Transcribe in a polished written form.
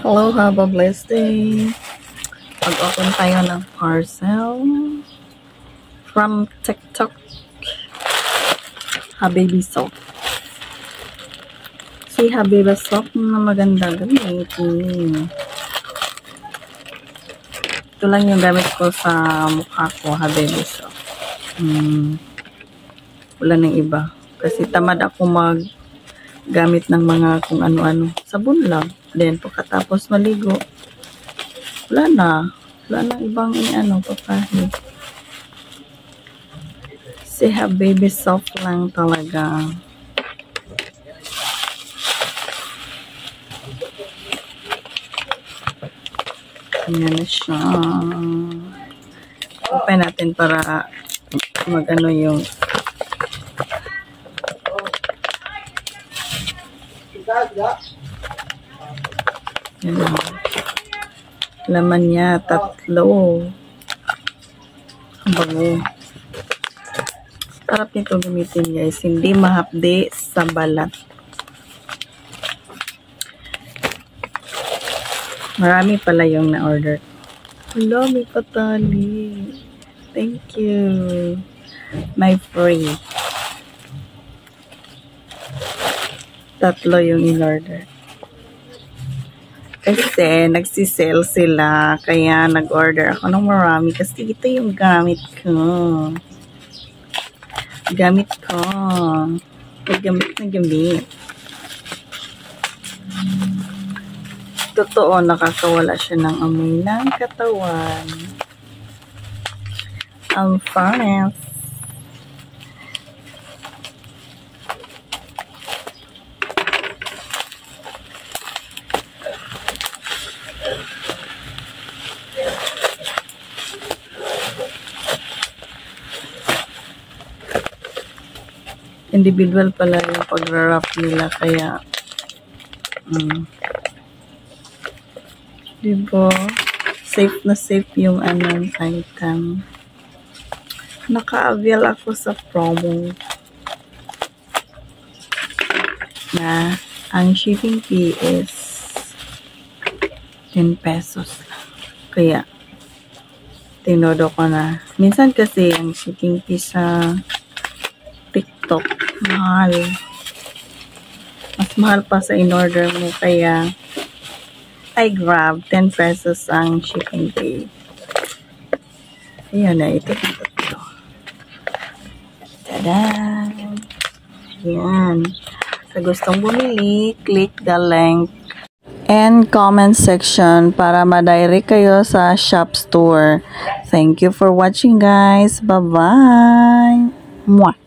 Hello, have a blessed day. Mag-open tayo ng parcel from TikTok. Habibi Soap. Si Habibi Soap na maganda gamitin. Ito lang yung gamit ko sa mukha ko, Habibi Soap. Wala nang iba. Kasi tamad ako gamit ng mga kung ano-ano. Sabon lang. Then, pagkatapos maligo, wala na ibang papahi. Si Habibi Soft lang talaga. Ayan na siya. Open natin para mag-ano yung yan. Laman niya, 3. Ang bango. Sarap nito gamitin, guys. Hindi mahapdi sa balat. Marami pala yung na-order. Hello, may patali. Thank you. My free. 3 yung in-order. Kasi nagsisale sila, kaya nag-order ako ng marami kasi ito yung gamit ko. Gamit na gamit. Totoo, nakakawala siya ng amoy ng katawan. Ang fairness. Individual pala yung pag-wrap nila, kaya diba? Safe na safe yung item. Naka-avail ako sa promo na ang shipping fee is 10 pesos. Kaya tinodo ko na. Minsan kasi ang shipping fee sa TikTok mahal. Mas mahal pa sa in-order mo, kaya I grab 10 pesos ang shipping fee. Ayan na, ito. Tada! Ayan. Sa gustong bumili, click the link and comment section para ma-direct kayo sa shop store. Thank you for watching, guys. Bye-bye! Mwah!